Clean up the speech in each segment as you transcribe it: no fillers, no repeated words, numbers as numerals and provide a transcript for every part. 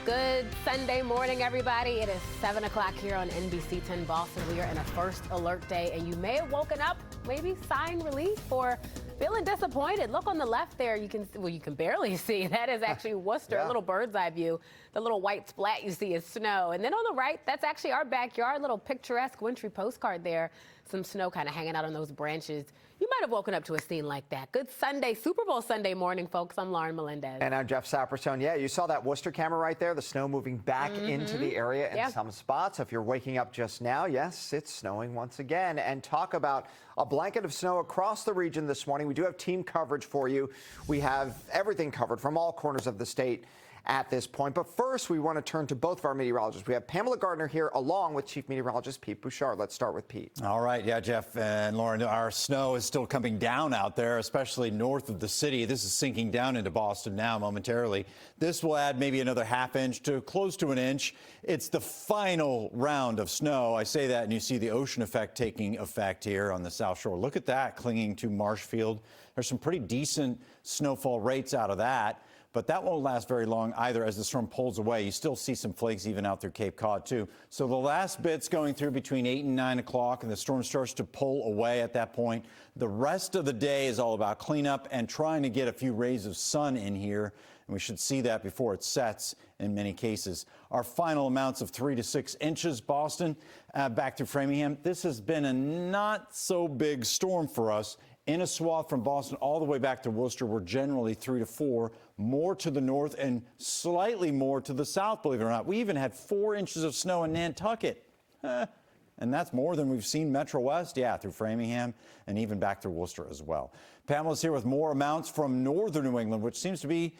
Good Sunday morning, everybody. It is 7 o'clock here on NBC10 Boston. We are in a first alert day, and you may have woken up maybe sighing relief or feeling disappointed. Look on the left there. You can barely see. That is actually Worcester, a little bird's eye view. The little white splat you see is snow. And then on the right, that's actually our backyard, little picturesque wintry postcard there. Some snow kind of hanging out on those branches. You might have woken up to a scene like that. Good Sunday, Super Bowl Sunday morning, folks. I'm Lauren Melendez. And I'm Jeff Saperstone. Yeah, you saw that Worcester camera right there, the snow moving back into the area in some spots. If you're waking up just now, yes, it's snowing once again. And talk about a blanket of snow across the region this morning. We do have team coverage for you. We have everything covered from all corners of the state at this point. But first, we want to turn to both of our meteorologists. We have Pamela Gardner here along with Chief Meteorologist Pete Bouchard. Let's start with Pete. All right. Yeah, Jeff and Lauren, our snow is still coming down out there, especially north of the city. This is sinking down into Boston now momentarily. This will add maybe another half inch to close to an inch. It's the final round of snow. I say that and you see the ocean effect taking effect here on the South Shore. Look at that clinging to Marshfield. There's some pretty decent snowfall rates out of that. But that won't last very long either as the storm pulls away. You still see some flakes even out through Cape Cod, too. So the last bit's going through between 8 and 9 o'clock, and the storm starts to pull away at that point. The rest of the day is all about cleanup and trying to get a few rays of sun in here. And we should see that before it sets in many cases. Our final amounts of 3 to 6 inches, Boston, back to Framingham. This has been a not so big storm for us. In a swath from Boston all the way back to Worcester, we're generally 3 to 4, more to the north and slightly more to the south, believe it or not. We even had 4 inches of snow in Nantucket. And that's more than we've seen Metro West, through Framingham and even back to Worcester as well. Pamela's here with more amounts from northern New England, which seems to be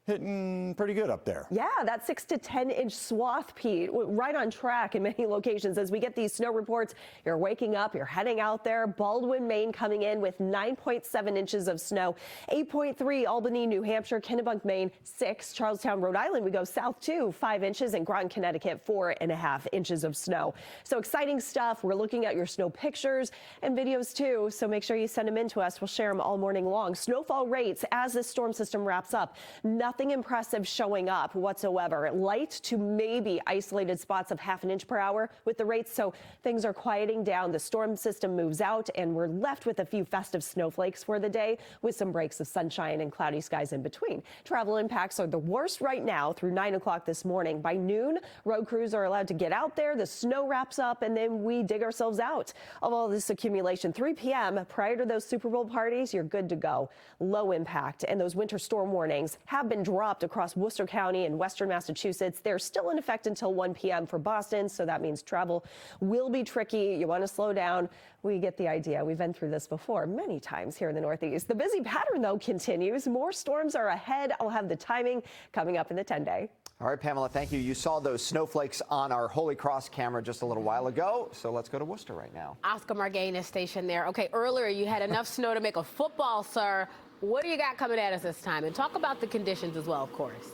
hitting pretty good up there. Yeah, that 6 to 10 inch swath, Pete, right on track in many locations. As we get these snow reports, you're waking up, you're heading out there. Baldwin, Maine coming in with 9.7 inches of snow. 8.3 Albany, New Hampshire, Kennebunk, Maine, 6. Charlestown, Rhode Island, we go south to 5 inches, and Groton, Connecticut, 4.5 inches of snow. So exciting stuff. We're looking at your snow pictures and videos too. So make sure you send them in to us. We'll share them all morning long. Snowfall rates as this storm system wraps up. Nothing impressive showing up whatsoever. Light to maybe isolated spots of ½ inch per hour with the rates, so things are quieting down. The storm system moves out, and we're left with a few festive snowflakes for the day with some breaks of sunshine and cloudy skies in between. Travel impacts are the worst right now through 9 o'clock this morning. By noon, road crews are allowed to get out there. The snow wraps up, and then we dig ourselves out of all this accumulation. 3 p.m. prior to those Super Bowl parties, you're good to go. Low impact, and those winter storm warnings have been dropped across Worcester County and western Massachusetts. They're still in effect until 1 p.m. for Boston, so that means travel will be tricky. You want to slow down. We get the idea. We've been through this before many times here in the Northeast. The busy pattern, though, continues. More storms are ahead. I'll have the timing coming up in the 10-day. All right, Pamela, thank you. You saw those snowflakes on our Holy Cross camera just a little while ago, so let's go to Worcester right now. Oscar Margain is stationed there. Okay, earlier you had enough snow to make a football, sir. What do you got coming at us this time? And talk about the conditions as well, of course.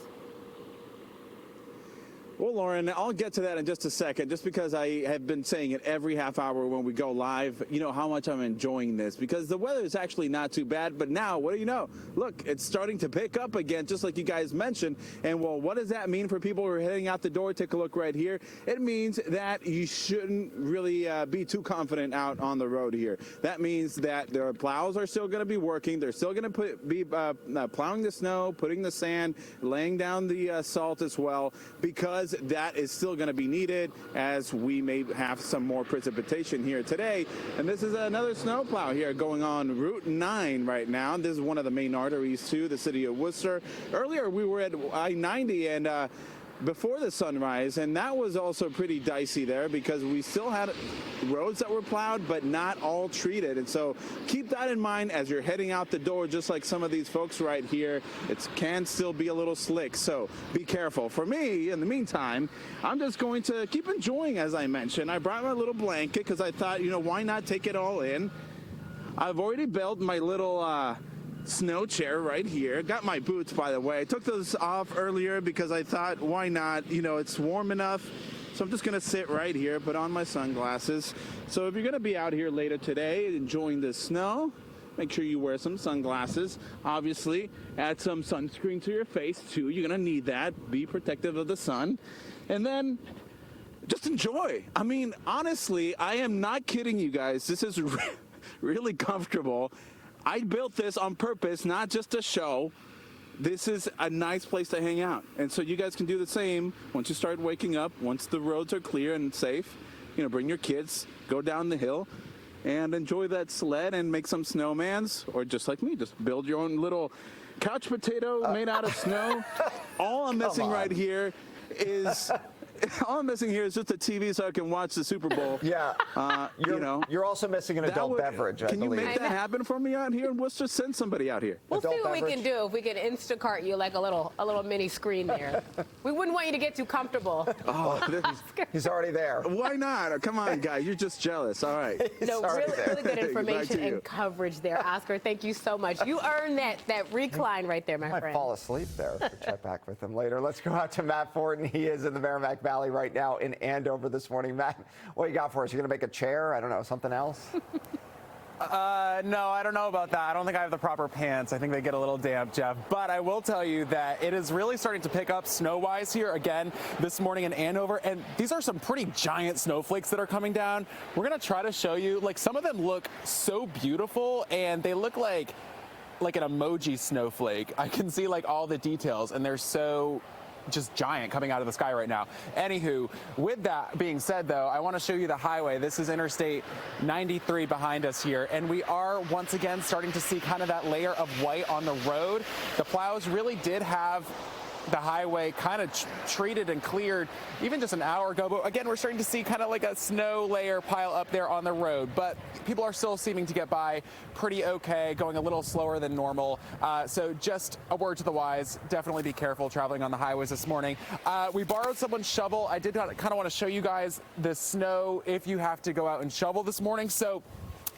Well, Lauren, I'll get to that in just a second, just because I have been saying it every half hour when we go live, you know how much I'm enjoying this, because the weather is actually not too bad. But now, what do you know? Look, it's starting to pick up again, just like you guys mentioned. And, well, what does that mean for people who are heading out the door? Take a look right here. It means that you shouldn't really be too confident out on the road here. That means that the plows are still going to be working. They're still going to be plowing the snow, putting the sand, laying down the salt as well, because that is still going to be needed as we may have some more precipitation here today. And this is another snowplow here going on Route 9 right now. This is one of the main arteries to the city of Worcester. Earlier we were at I-90 and before the sunrise, and that was also pretty dicey there because we still had roads that were plowed but not all treated. And so keep that in mind as you're heading out the door, just like some of these folks right here. It can still be a little slick, so be careful. For me, in the meantime, I'm just going to keep enjoying, as I mentioned. I brought my little blanket because I thought, you know, why not take it all in? I've already built my little snow chair right here. Got my boots, by the way. I took those off earlier because I thought, why not? You know, it's warm enough. So I'm just going to sit right here, put on my sunglasses. So if you're going to be out here later today enjoying the snow, make sure you wear some sunglasses. Obviously, add some sunscreen to your face too. You're gonna need that. Be protective of the sun. And then just enjoy. I mean, honestly, I am not kidding you guys. This is really comfortable. I built this on purpose, not just a show. This is a nice place to hang out. And so you guys can do the same once you start waking up, once the roads are clear and safe. You know, bring your kids, go down the hill, and enjoy that sled and make some snowmans, or just like me, just build your own little couch potato made out of snow. All I'm missing right here is just a TV so I can watch the Super Bowl. Yeah. You're also missing an adult beverage, I believe. Can you make that happen for me out here in Worcester? Send somebody out here. We'll see what we can do. If we can Instacart you like a little mini screen there. We wouldn't want you to get too comfortable. Oh, he's already there. Why not? Come on, guys. You're just jealous. All right. No, really good information and coverage there, Oscar. Thank you so much. You earned that recline right there, my friend. I might fall asleep there. We'll check back with him later. Let's go out to Matt Fortin. He is in the Merrimack Valley right now in Andover this morning. Matt, what you got for us? You're going to make a chair? I don't know, something else? No, I don't know about that. I don't think I have the proper pants. I think they get a little damp, Jeff. But I will tell you that it is really starting to pick up snow-wise here again this morning in Andover. And these are some pretty giant snowflakes that are coming down. We're going to try to show you, like, some of them look so beautiful and they look like an emoji snowflake. I can see like all the details and they're so just giant coming out of the sky right now. Anywho, with that being said, though, I want to show you the highway. This is Interstate 93 behind us here, and we are once again starting to see kind of that layer of white on the road. The plows really did have the highway kind of treated and cleared even just an hour ago, but again, we're starting to see kind of like a snow layer pile up there on the road, but people are still seeming to get by pretty okay, going a little slower than normal. So just a word to the wise, definitely be careful traveling on the highways this morning. We borrowed someone's shovel. I did kind of want to show you guys the snow if you have to go out and shovel this morning. So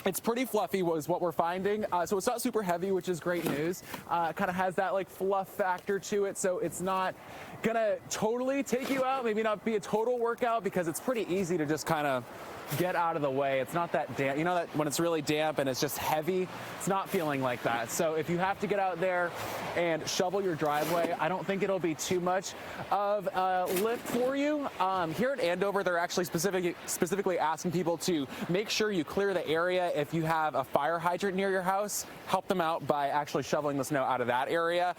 it's pretty fluffy was what we're finding. So it's not super heavy, which is great news. Kind of has that like fluff factor to it. So it's not gonna totally take you out, maybe not be a total workout because it's pretty easy to just kind of get out of the way. It's not that damp. You know that when it's really damp and it's just heavy, it's not feeling like that. So if you have to get out there and shovel your driveway, I don't think it'll be too much of a lift for you. Here at Andover, they're actually specifically asking people to make sure you clear the area. If you have a fire hydrant near your house, help them out by actually shoveling the snow out of that area.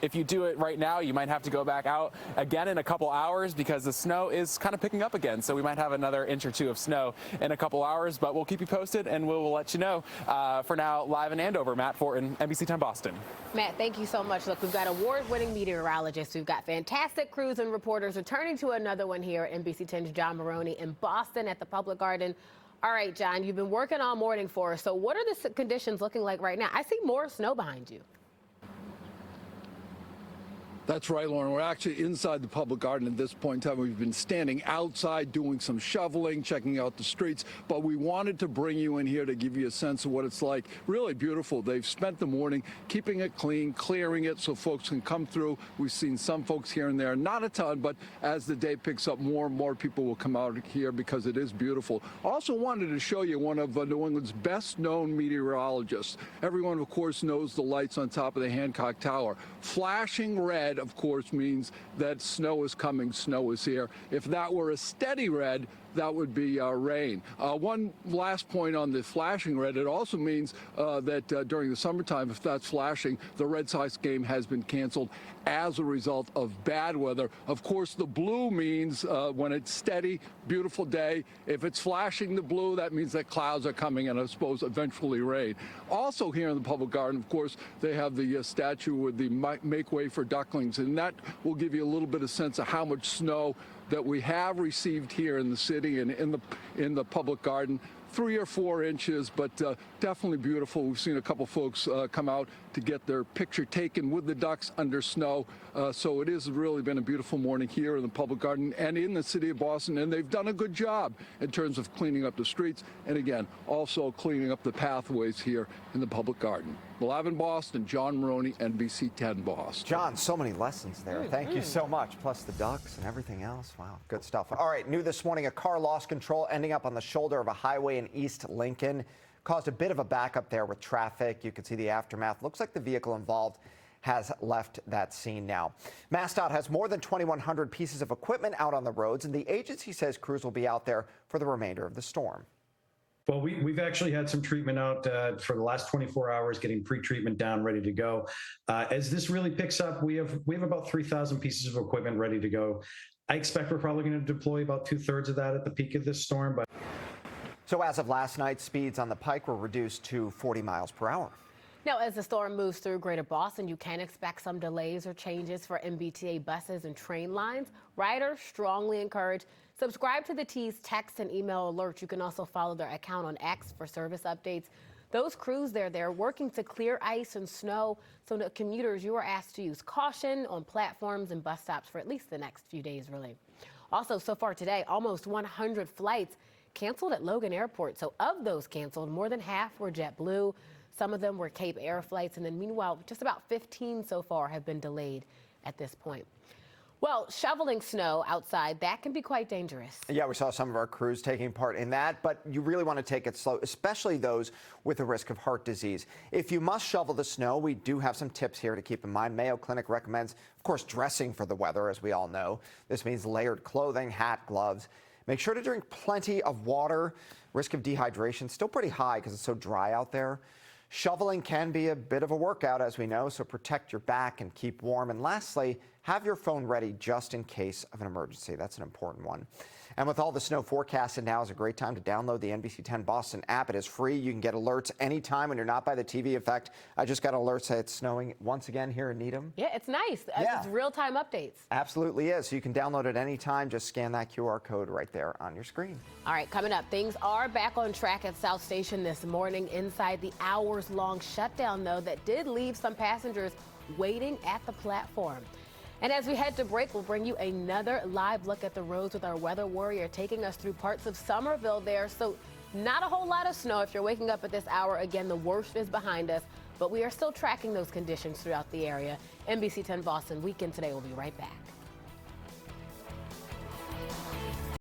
If you do it right now, you might have to go back out again in a couple hours because the snow is kind of picking up again. So we might have another inch or two of snow in a couple hours, but we'll keep you posted and we'll let you know. For now, live in Andover, Matt Fortin, NBC10 Boston. Matt, thank you so much. Look, we've got award-winning meteorologists. We've got fantastic crews and reporters returning to another one here at NBC10's John Maroney in Boston at the Public Garden. All right, John, you've been working all morning for us. So what are the conditions looking like right now? I see more snow behind you. That's right, Lauren. We're actually inside the Public Garden at this point in time. We've been standing outside doing some shoveling, checking out the streets, but we wanted to bring you in here to give you a sense of what it's like. Really beautiful. They've spent the morning keeping it clean, clearing it so folks can come through. We've seen some folks here and there, not a ton, but as the day picks up, more and more people will come out here because it is beautiful. Also wanted to show you one of New England's best known meteorologists. Everyone, of course, knows the lights on top of the Hancock Tower. Flashing red, of course, means that snow is coming, snow is here. If that were a steady red, that would be rain. One last point on the flashing red, it also means that during the summertime, if that's flashing, the Red Sox game has been canceled as a result of bad weather. Of course, the blue means when it's steady, beautiful day. If it's flashing the blue, that means that clouds are coming and I suppose eventually rain. Also here in the Public Garden, of course, they have the statue with the Make Way for Ducklings, and that will give you a little bit of sense of how much snow that we have received here in the city and in the Public Garden. 3 or 4 inches, but definitely beautiful. We've seen a couple folks come out to get their picture taken with the ducks under snow. So it has really been a beautiful morning here in the Public Garden and in the city of Boston, and they've done a good job in terms of cleaning up the streets and, again, also cleaning up the pathways here in the Public Garden. Live in Boston, John Maroney, NBC10 Boston. John, so many lessons there. Thank you so much. Plus the ducks and everything else. Wow, good stuff. All right, new this morning, a car lost control ending up on the shoulder of a highway in East Lincoln. caused a bit of a backup there with traffic. You can see the aftermath. Looks like the vehicle involved has left that scene now. MassDOT has more than 2,100 pieces of equipment out on the roads, and the agency says crews will be out there for the remainder of the storm. Well, we've actually had some treatment out for the last 24 hours, getting pre-treatment down, ready to go. As this really picks up, we have about 3,000 pieces of equipment ready to go. I expect we're probably going to deploy about 2/3 of that at the peak of this storm. But so as of last night, speeds on the Pike were reduced to 40 miles per hour. Now, as the storm moves through Greater Boston, you can expect some delays or changes for MBTA buses and train lines. Riders strongly encouraged. Subscribe to the T's text and email alerts. You can also follow their account on X for service updates. Those crews they're working to clear ice and snow. So the commuters, you are asked to use caution on platforms and bus stops for at least the next few days, really. Also, so far today, almost 100 flights canceled at Logan Airport. So of those canceled, more than half were JetBlue. Some of them were Cape Air flights, and then meanwhile, just about 15 so far have been delayed at this point. Well, shoveling snow outside, that can be quite dangerous. Yeah, we saw some of our crews taking part in that, but you really want to take it slow, especially those with a risk of heart disease. If you must shovel the snow, we do have some tips here to keep in mind. Mayo Clinic recommends, of course, dressing for the weather, as we all know. This means layered clothing, hat, gloves. Make sure to drink plenty of water. Risk of dehydration still pretty high because it's so dry out there. Shoveling can be a bit of a workout, as we know, so protect your back and keep warm. And lastly, have your phone ready just in case of an emergency. That's an important one. And with all the snow forecasted, now is a great time to download the NBC10 Boston app. It is free. You can get alerts anytime when you're not by the TV. In fact, I just got an alert say it's snowing once again here in Needham. Yeah, it's nice. Yeah. It's real-time updates. Absolutely is. So you can download it anytime. Just scan that QR code right there on your screen. All right, coming up, things are back on track at South Station this morning inside the hours-long shutdown, though, that did leave some passengers waiting at the platform. And as we head to break, we'll bring you another live look at the roads with our weather warrior taking us through parts of Somerville there. So not a whole lot of snow if you're waking up at this hour. Again, the worst is behind us, but we are still tracking those conditions throughout the area. NBC10 Boston Weekend Today will be right back.